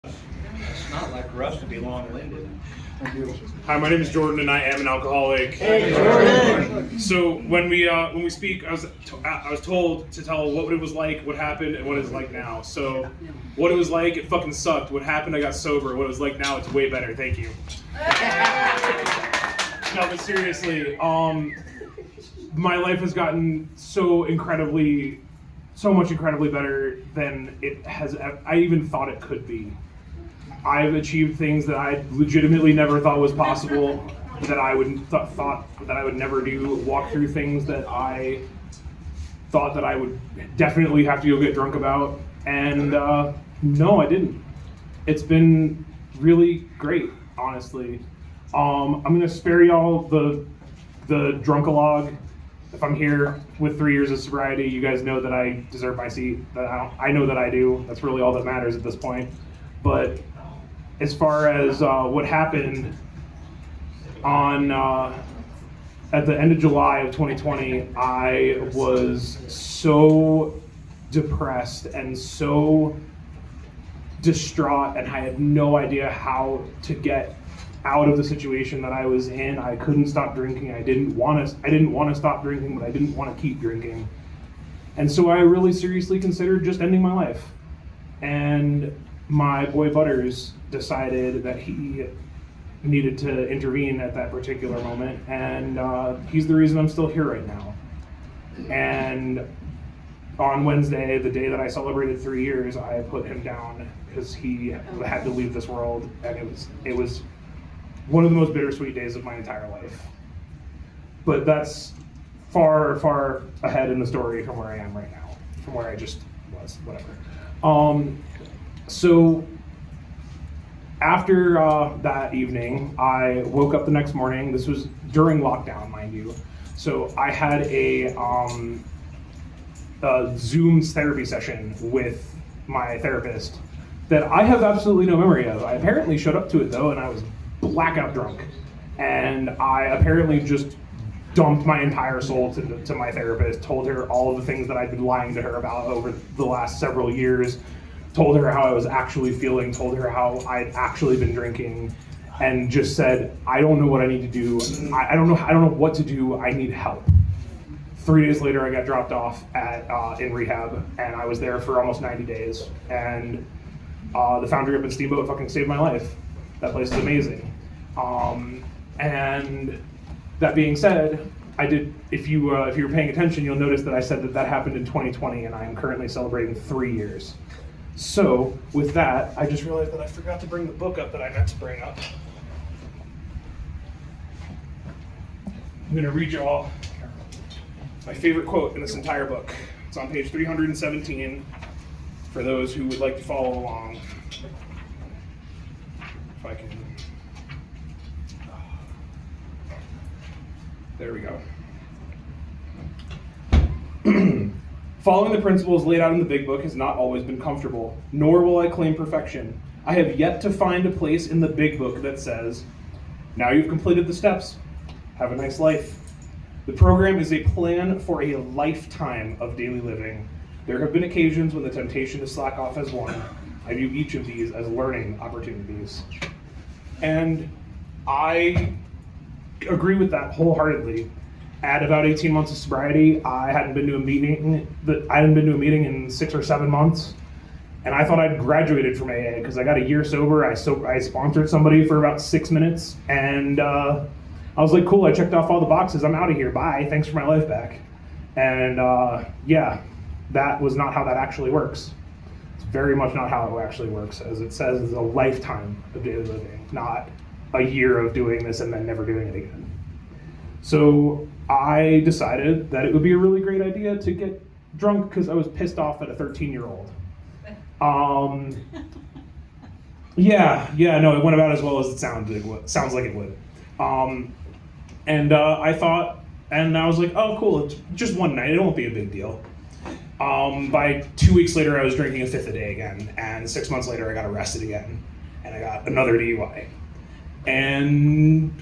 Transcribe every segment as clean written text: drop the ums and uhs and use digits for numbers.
It's not like for us to be long-winded. Hi, my name is Jordan, and I am an alcoholic. Hey, Jordan. So when we speak, I was told to tell what it was like, what happened, and what it's like now. So, what it was like, it fucking sucked. What happened, I got sober. What it was like now, it's way better. Thank you. No, but seriously, my life has gotten so much incredibly better than I even thought it could be. I've achieved things that I legitimately never thought was possible, that I thought that I would never do, walk through things that I thought that I would definitely have to go get drunk about, and no, I didn't. It's been really great, honestly. I'm gonna spare y'all the drunkalog. If I'm here with 3 years of sobriety, you guys know that I deserve my seat. I know that I do. That's really all that matters at this point. But as far as what happened on at the end of July of 2020, I was so depressed and so distraught, and I had no idea how to get out of the situation that I was in. I couldn't stop drinking. I didn't want to stop drinking, but I didn't want to keep drinking. And so I really seriously considered just ending my life. And my boy Butters decided that he needed to intervene at that particular moment, and he's the reason I'm still here right now. And on Wednesday, the day that I celebrated 3 years, I put him down because he had to leave this world, and it was one of the most bittersweet days of my entire life. But that's far, far ahead in the story from where I am right now, from where I just was, whatever. So after that evening, I woke up the next morning. This was during lockdown, mind you. So I had a Zoom therapy session with my therapist that I have absolutely no memory of. I apparently showed up to it though, and I was blackout drunk. And I apparently just dumped my entire soul to my therapist, told her all of the things that I'd been lying to her about over the last several years, told her how I was actually feeling, told her how I'd actually been drinking, and just said, I don't know what I need to do. I don't know what to do. I need help. 3 days later, I got dropped off in rehab, and I was there for almost 90 days. And the Foundry up in Steamboat fucking saved my life. That place is amazing. And that being said, I did. If you were paying attention, you'll notice that I said that happened in 2020, and I am currently celebrating 3 years. So, with that, I just realized that I forgot to bring the book up that I meant to bring up. I'm going to read you all my favorite quote in this entire book. It's on page 317 for those who would like to follow along. If I can. There we go. Following the principles laid out in the big book has not always been comfortable, nor will I claim perfection. I have yet to find a place in the big book that says, now you've completed the steps, have a nice life. The program is a plan for a lifetime of daily living. There have been occasions when the temptation to slack off has won. I view each of these as learning opportunities. And I agree with that wholeheartedly. At about 18 months of sobriety, I hadn't been to a meeting in 6 or 7 months, and I thought I'd graduated from AA because I got a year sober. I sponsored somebody for about 6 minutes, and I was like, cool, I checked off all the boxes, I'm out of here, bye, thanks for my life back. And yeah, that was not how that actually works. It's very much not how it actually works. As it says, it's a lifetime of daily living, not a year of doing this and then never doing it again. So I decided that it would be a really great idea to get drunk because I was pissed off at a 13-year-old. No, it went about as well as it sounds like it would. I thought, and I was like, oh cool, it's just one night, it won't be a big deal. By 2 weeks later, I was drinking a fifth a day again, and 6 months later, I got arrested again, and I got another DUI. And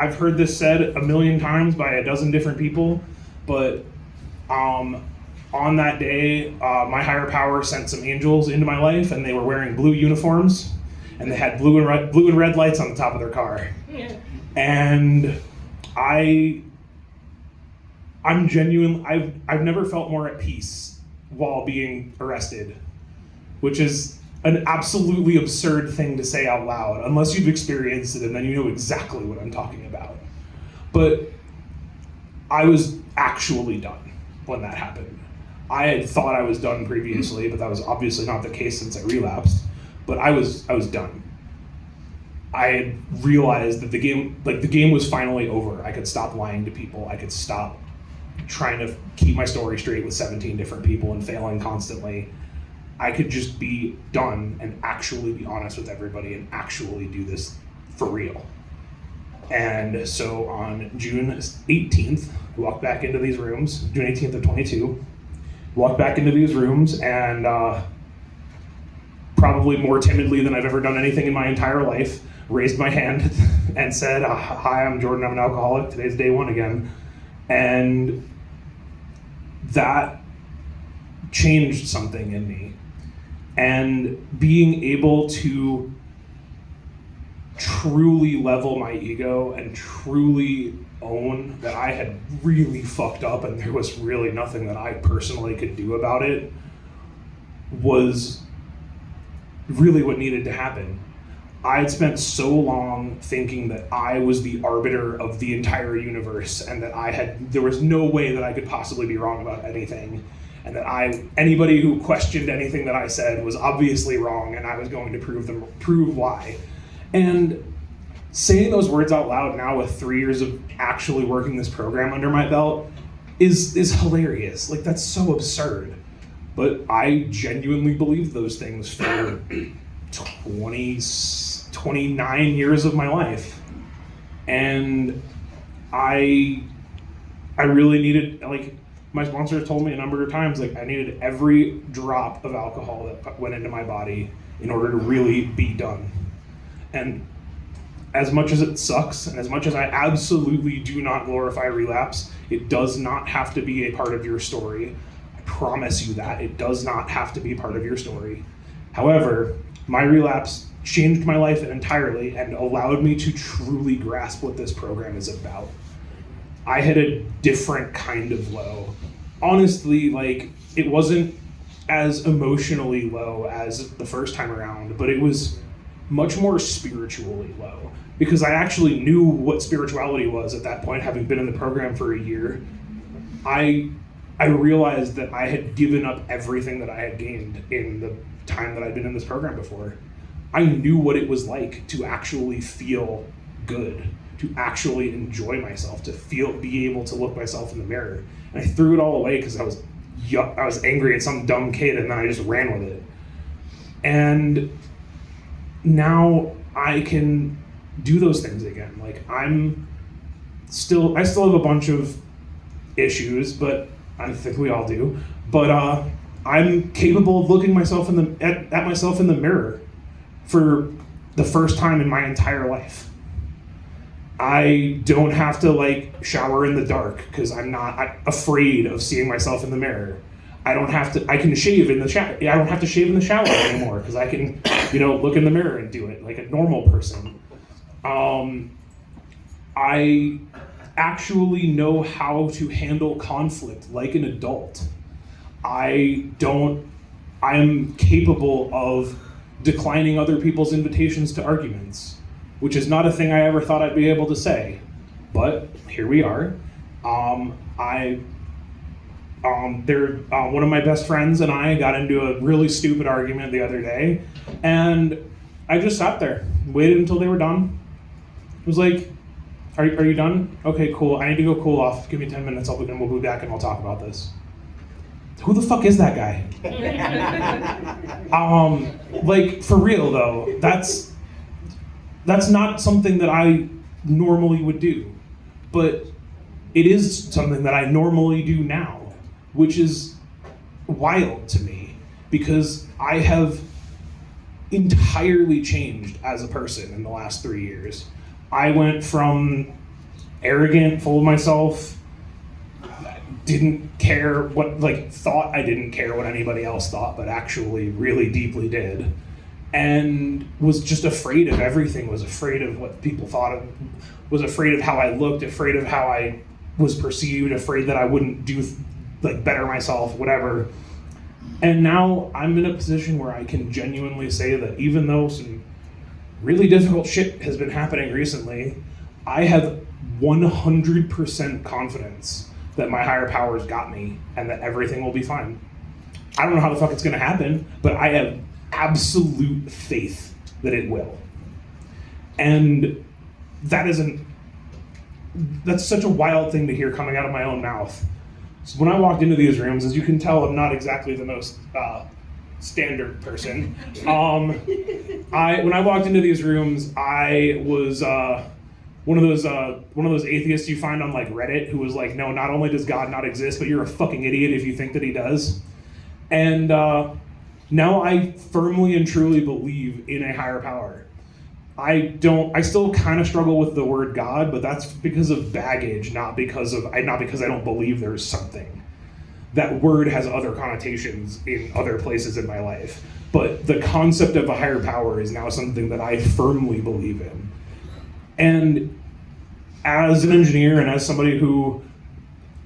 I've heard this said a million times by a dozen different people, but on that day, my higher power sent some angels into my life, and they were wearing blue uniforms, and they had blue and red lights on the top of their car. Yeah. And I'm genuine. I've never felt more at peace while being arrested, which is an absolutely absurd thing to say out loud, unless you've experienced it, and then you know exactly what I'm talking about. But I was actually done when that happened. I had thought I was done previously, but that was obviously not the case since I relapsed. But I was done. I had realized that the game was finally over. I could stop lying to people. I could stop trying to keep my story straight with 17 different people and failing constantly. I could just be done and actually be honest with everybody and actually do this for real. And so on June 18th, I walked back into these rooms, June 18th of 22, walked back into these rooms and probably more timidly than I've ever done anything in my entire life, raised my hand and said, hi, I'm Jordan, I'm an alcoholic, today's day one again. And that changed something in me. And being able to truly level my ego and truly own that I had really fucked up and there was really nothing that I personally could do about it was really what needed to happen. I had spent so long thinking that I was the arbiter of the entire universe and that there was no way that I could possibly be wrong about anything, and that anybody who questioned anything that I said was obviously wrong and I was going to prove why. And saying those words out loud now with 3 years of actually working this program under my belt is hilarious. Like, that's so absurd. But I genuinely believed those things for 29 years of my life. And I really needed, like, my sponsor told me a number of times, like, I needed every drop of alcohol that went into my body in order to really be done. And as much as it sucks, and as much as I absolutely do not glorify relapse, it does not have to be a part of your story. I promise you that. It does not have to be part of your story. However, my relapse changed my life entirely and allowed me to truly grasp what this program is about. I had a different kind of low. Honestly, like, it wasn't as emotionally low as the first time around, but it was much more spiritually low, because I actually knew what spirituality was at that point, having been in the program for a year. I realized that I had given up everything that I had gained in the time that I'd been in this program before. I knew what it was like to actually feel good, to actually enjoy myself, to be able to look myself in the mirror. And I threw it all away because I was angry at some dumb kid, and then I just ran with it. And now I can do those things again. Like, I still have a bunch of issues, but I think we all do. But I'm capable of looking at myself in the mirror for the first time in my entire life. I don't have to, like, shower in the dark because I'm afraid of seeing myself in the mirror. I can shave in the shower. I don't have to shave in the shower anymore because I can, look in the mirror and do it like a normal person. I actually know how to handle conflict like an adult. I am capable of declining other people's invitations to arguments, which is not a thing I ever thought I'd be able to say, but here we are. One of my best friends and I got into a really stupid argument the other day, and I just sat there, waited until they were done. It was like, are you done? Okay, cool. I need to go cool off. Give me 10 minutes. We'll be back and we'll talk about this. Who the fuck is that guy? Like, for real though, that's not something that I normally would do, but it is something that I normally do now, which is wild to me because I have entirely changed as a person in the last 3 years. I went from arrogant, full of myself, didn't care what, like, thought I didn't care what anybody else thought, but actually really deeply did. And was just afraid of everything, was afraid of what people thought of, was afraid of how I looked, afraid of how I was perceived, afraid that I wouldn't do, like, better myself, whatever. And now I'm in a position where I can genuinely say that even though some really difficult shit has been happening recently, I have 100% confidence that my higher powers got me and that everything will be fine. I don't know how the fuck it's gonna happen, but I have absolute faith that it will. And that's such a wild thing to hear coming out of my own mouth. So when I walked into these rooms, as you can tell, I'm not exactly the most standard person. When I walked into these rooms, I was one of those atheists you find on, like, Reddit, who was like, no, not only does God not exist, but you're a fucking idiot if you think that he does. And now I firmly and truly believe in a higher power. I still kind of struggle with the word God, but that's because of baggage, not because I don't believe there's something. That word has other connotations in other places in my life. But the concept of a higher power is now something that I firmly believe in. And as an engineer and as somebody who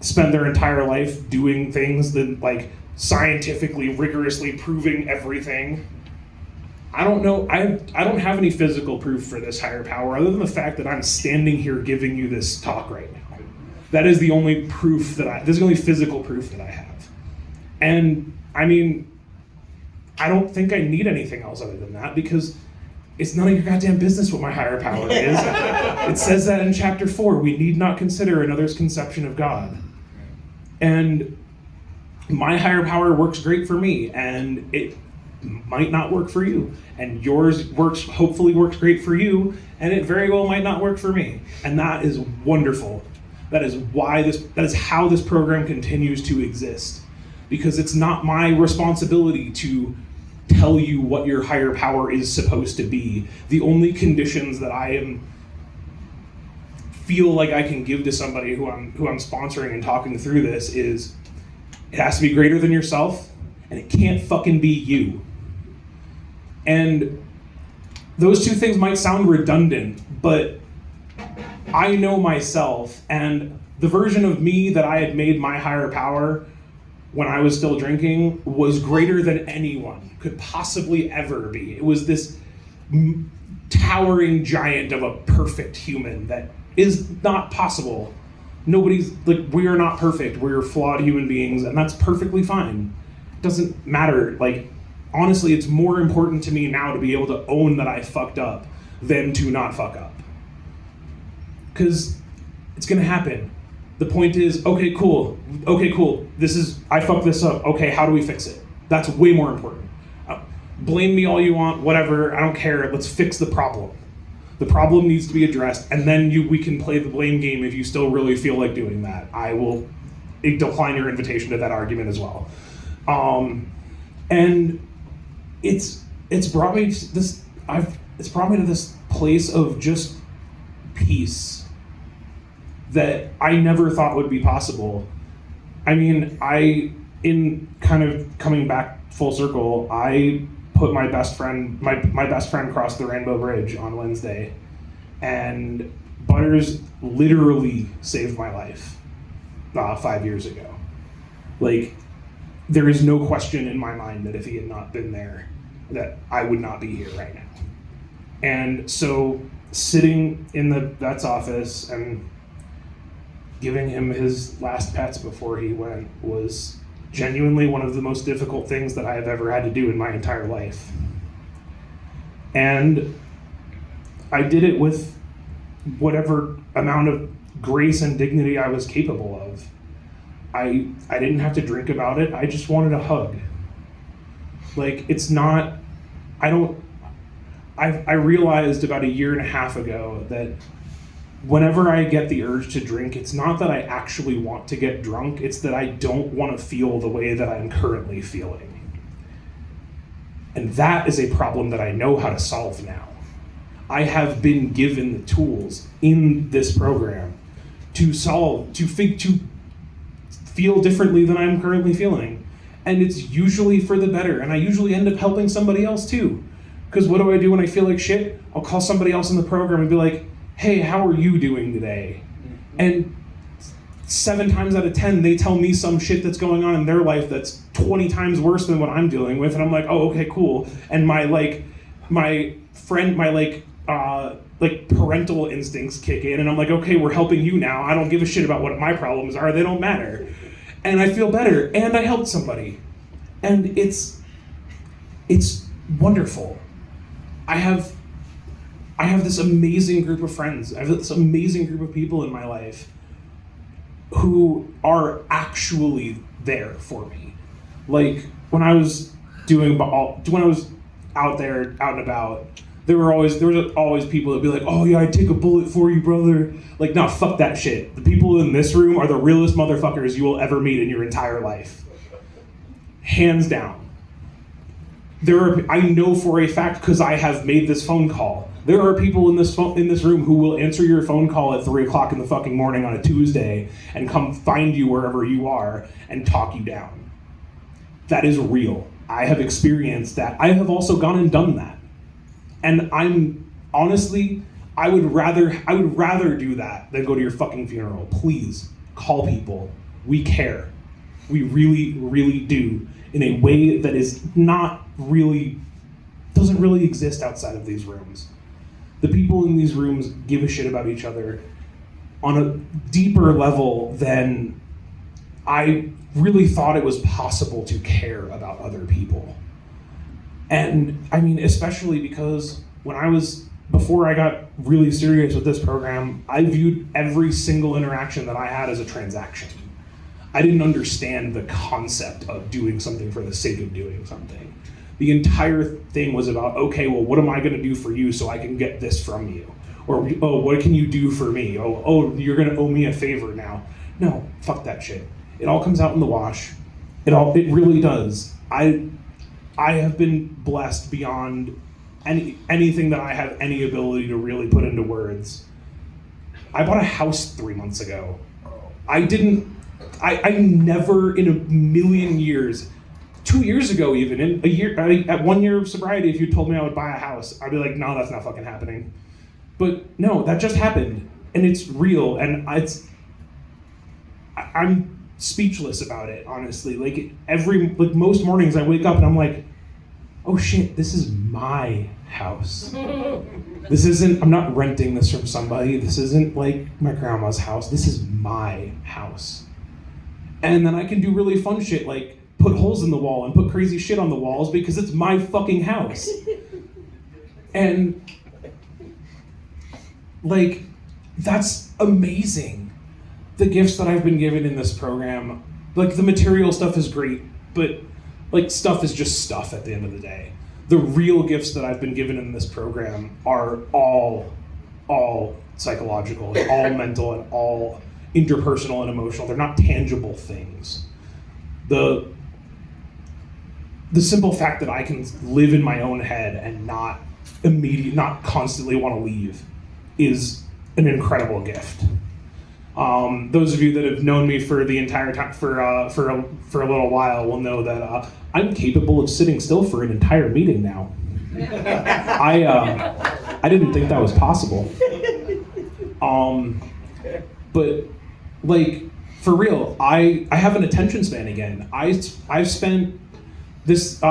spent their entire life doing things that, like, scientifically, rigorously proving everything, I don't know, I don't have any physical proof for this higher power other than the fact that I'm standing here giving you this talk right now. That is the only proof this is the only physical proof that I have. And I mean, I don't think I need anything else other than that, because it's none of your goddamn business what my higher power is. It says that in chapter 4, we need not consider another's conception of God. And my higher power works great for me, and it might not work for you. And yours hopefully works great for you, and it very well might not work for me. And that is wonderful. That is how this program continues to exist. Because it's not my responsibility to tell you what your higher power is supposed to be. The only conditions that I feel like I can give to somebody who I'm sponsoring and talking through this is, it has to be greater than yourself, and it can't fucking be you. And those two things might sound redundant, but I know myself, and the version of me that I had made my higher power when I was still drinking was greater than anyone could possibly ever be. It was this towering giant of a perfect human that is not possible. We are not perfect. We're flawed human beings, and that's perfectly fine. It doesn't matter. Like, honestly, it's more important to me now to be able to own that I fucked up than to not fuck up. Because it's gonna happen. The point is, okay, cool. I fucked this up. Okay, how do we fix it? That's way more important. Blame me all you want, whatever, I don't care. Let's fix the problem. The problem needs to be addressed, and then we can play the blame game if you still really feel like doing that. I will decline your invitation to that argument as well. And it's brought me to this place of just peace that I never thought would be possible. I mean, in kind of coming back full circle, I put my best friend crossed the Rainbow Bridge on Wednesday, and Butters literally saved my life 5 years ago. Like, there is no question in my mind that if he had not been there, that I would not be here right now. And so sitting in the vet's office and giving him his last pets before he went was genuinely one of the most difficult things that I have ever had to do in my entire life. And I did it with whatever amount of grace and dignity I was capable of. I didn't have to drink about it. I just wanted a hug. Like, it's not, I realized about 1.5 years ago that whenever I get the urge to drink, it's not that I actually want to get drunk, it's that I don't want to feel the way that I'm currently feeling. And that is a problem that I know how to solve now. I have been given the tools in this program to feel differently than I'm currently feeling. And it's usually for the better, and I usually end up helping somebody else too. Because what do I do when I feel like shit? I'll call somebody else in the program and be like, hey, how are you doing today? And 7 times out of 10, they tell me some shit that's going on in their life that's 20 times worse than what I'm dealing with, and I'm like, oh, okay, cool. And my parental instincts kick in, and I'm like, okay, we're helping you now. I don't give a shit about what my problems are. They don't matter. And I feel better, and I helped somebody. And it's wonderful. I have this amazing group of friends. I have this amazing group of people in my life who are actually there for me. Like when I was out there, out and about, there was always people that'd be like, oh yeah, I'd take a bullet for you, brother. Like, nah, fuck that shit. The people in this room are the realest motherfuckers you will ever meet in your entire life. Hands down. I know for a fact, because I have made this phone call, there are people in this room who will answer your phone call at 3 o'clock in the fucking morning on a Tuesday and come find you wherever you are and talk you down. That is real. I have experienced that. I have also gone and done that. And I would rather do that than go to your fucking funeral. Please, call people. We care. We really, really do. In a way that doesn't really exist outside of these rooms. The people in these rooms give a shit about each other on a deeper level than I really thought it was possible to care about other people. And I mean, especially because before I got really serious with this program, I viewed every single interaction that I had as a transaction. I didn't understand the concept of doing something for the sake of doing something. The entire thing was about, okay, well, what am I gonna do for you so I can get this from you? Or, oh, what can you do for me? Oh, you're gonna owe me a favor now. No, fuck that shit. It all comes out in the wash. It really does. I have been blessed beyond anything that I have any ability to really put into words. I bought a house 3 months ago. I never in a million years, 2 years ago even, at 1 year of sobriety, if you told me I would buy a house, I'd be like, no, that's not fucking happening. But no, that just happened, and it's real, and I'm speechless about it, honestly. Most mornings I wake up and I'm like, oh shit, this is my house. I'm not renting this from somebody. This isn't like my grandma's house. This is my house. And then I can do really fun shit like put holes in the wall and put crazy shit on the walls because it's my fucking house. And that's amazing. The gifts that I've been given in this program, the material stuff is great, but stuff is just stuff at the end of the day. The real gifts that I've been given in this program are all psychological, all mental, and all interpersonal and emotional. They're not tangible things. The simple fact that I can live in my own head and not constantly want to leave is an incredible gift. Those of you that have known me for the entire time, for a little while, will know that I'm capable of sitting still for an entire meeting now. I didn't think that was possible. But for real, I have an attention span again. I've spent this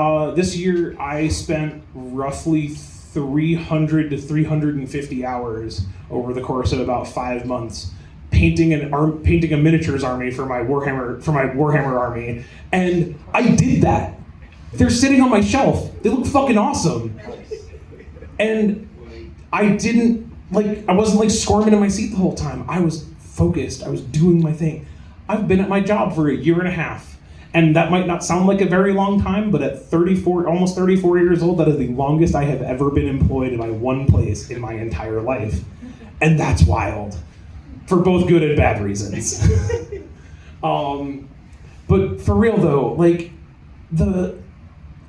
year. I spent roughly 300 to 350 hours over the course of about 5 months painting a miniatures army for my Warhammer army, and I did that. They're sitting on my shelf. They look fucking awesome. And I wasn't squirming in my seat the whole time. I was focused. I was doing my thing. I've been at my job for 1.5 years, and that might not sound like a very long time, but at almost 34 years old, that is the longest I have ever been employed by one place in my entire life. And that's wild. For both good and bad reasons. But for real though,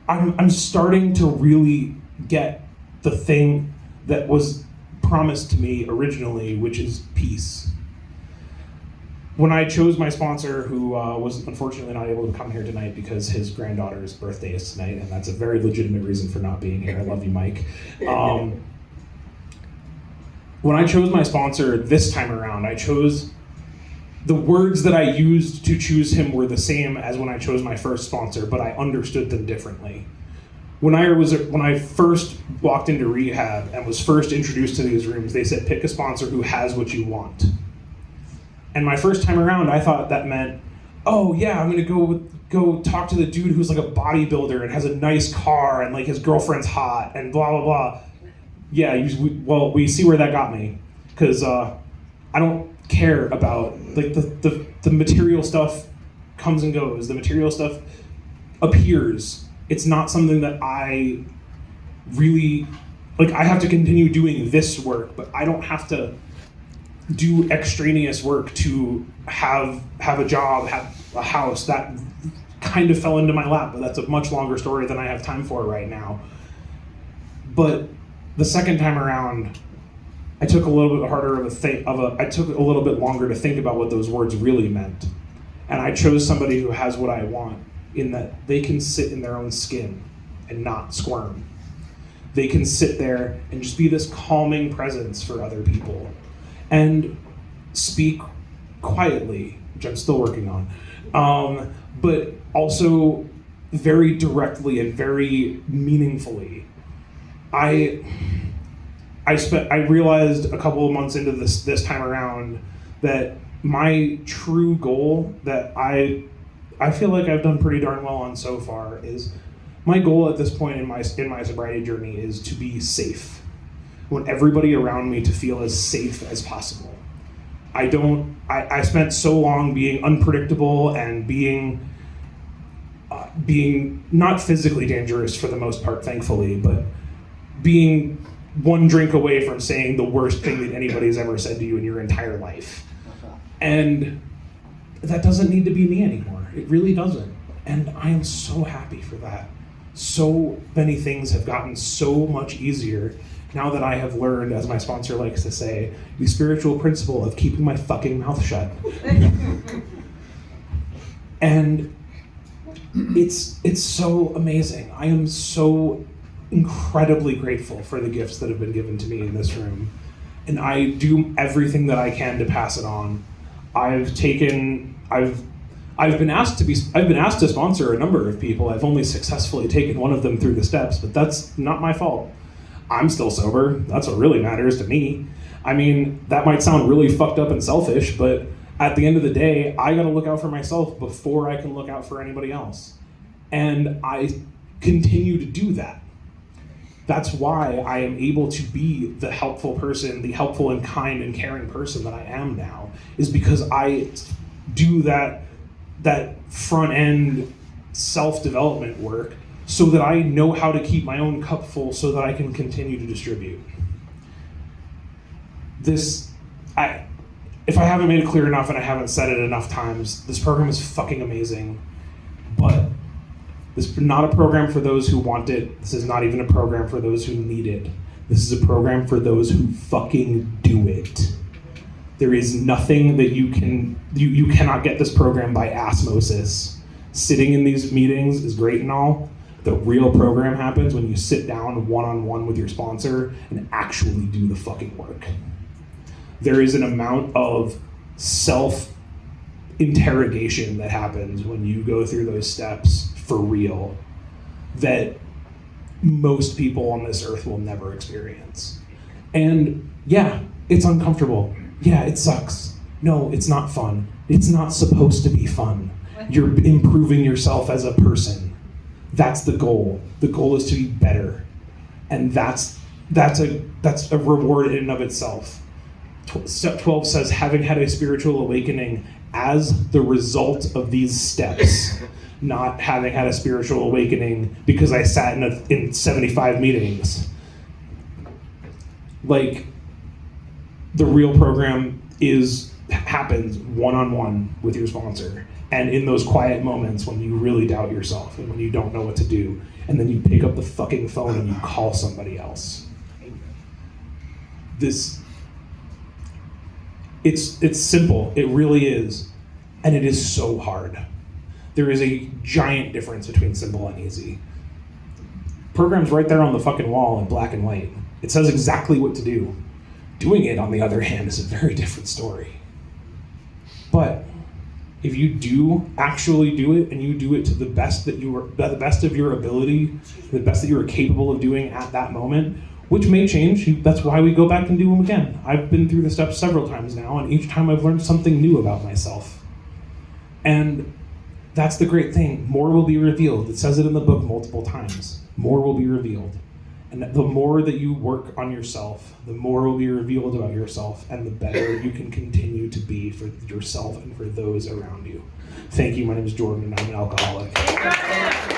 I'm starting to really get the thing that was promised to me originally, which is peace. when I chose my sponsor, who was unfortunately not able to come here tonight because his granddaughter's birthday is tonight, and that's a very legitimate reason for not being here. I love you, Mike. When I chose my sponsor this time around, I chose the words that I used to choose him were the same as when I chose my first sponsor, but I understood them differently. When I first walked into rehab and was first introduced to these rooms, they said, pick a sponsor who has what you want. And my first time around, I thought that meant, oh yeah, I'm gonna go talk to the dude who's like a bodybuilder and has a nice car and like his girlfriend's hot and blah, blah, blah. Yeah, we see where that got me, because I don't care about, like, the material stuff comes and goes. The material stuff appears. It's not something that I really, like, I have to continue doing this work, but I don't have to do extraneous work to have a job, have a house. That kind of fell into my lap, but that's a much longer story than I have time for right now. But the second time around, I took a little bit I took a little bit longer to think about what those words really meant. And I chose somebody who has what I want, in that they can sit in their own skin and not squirm. They can sit there and just be this calming presence for other people and speak quietly, which I'm still working on, but also very directly and very meaningfully. I realized a couple of months into this time around that my true goal that I feel like I've done pretty darn well on so far is, my goal at this point in my sobriety journey is to be safe. I want everybody around me to feel as safe as possible. I spent so long being unpredictable and being not physically dangerous for the most part, thankfully, but being one drink away from saying the worst thing that anybody's ever said to you in your entire life. And that doesn't need to be me anymore. It really doesn't. And I am so happy for that. So many things have gotten so much easier now that I have learned, as my sponsor likes to say, the spiritual principle of keeping my fucking mouth shut. And it's so amazing. I am so incredibly grateful for the gifts that have been given to me in this room. And I do everything that I can to pass it on. I've been asked to sponsor a number of people. I've only successfully taken one of them through the steps, but that's not my fault. I'm still sober. That's what really matters to me. I mean, that might sound really fucked up and selfish, but at the end of the day, I gotta look out for myself before I can look out for anybody else. And I continue to do that. That's why I am able to be the helpful person, the helpful and kind and caring person that I am now, is because I do that front end self-development work so that I know how to keep my own cup full so that I can continue to distribute. If I haven't made it clear enough and I haven't said it enough times, this program is fucking amazing, but this is not a program for those who want it. This is not even a program for those who need it. This is a program for those who fucking do it. There is nothing that you cannot get this program by osmosis. Sitting in these meetings is great and all. The real program happens when you sit down one-on-one with your sponsor and actually do the fucking work. There is an amount of self-interrogation that happens when you go through those steps for real that most people on this earth will never experience. And yeah, it's uncomfortable. Yeah, it sucks. No, it's not fun. It's not supposed to be fun. You're improving yourself as a person. That's the goal. The goal is to be better. And that's a reward in and of itself. Step 12 says, having had a spiritual awakening as the result of these steps, not having had a spiritual awakening because I sat in 75 meetings. Like, the real program happens one-on-one with your sponsor. And in those quiet moments when you really doubt yourself and when you don't know what to do, and then you pick up the fucking phone and you call somebody else. It's simple. It really is. And it is so hard. There is a giant difference between simple and easy. Program's right there on the fucking wall in black and white. It says exactly what to do. Doing it, on the other hand, is a very different story. But if you do actually do it, and you do it to the best of your ability, the best that you are capable of doing at that moment, which may change, that's why we go back and do them again. I've been through the steps several times now, and each time I've learned something new about myself. And that's the great thing. More will be revealed. It says it in the book multiple times. More will be revealed. And the more that you work on yourself, the more will be revealed about yourself, and the better you can continue to be for yourself and for those around you. Thank you. My name is Jordan, and I'm an alcoholic.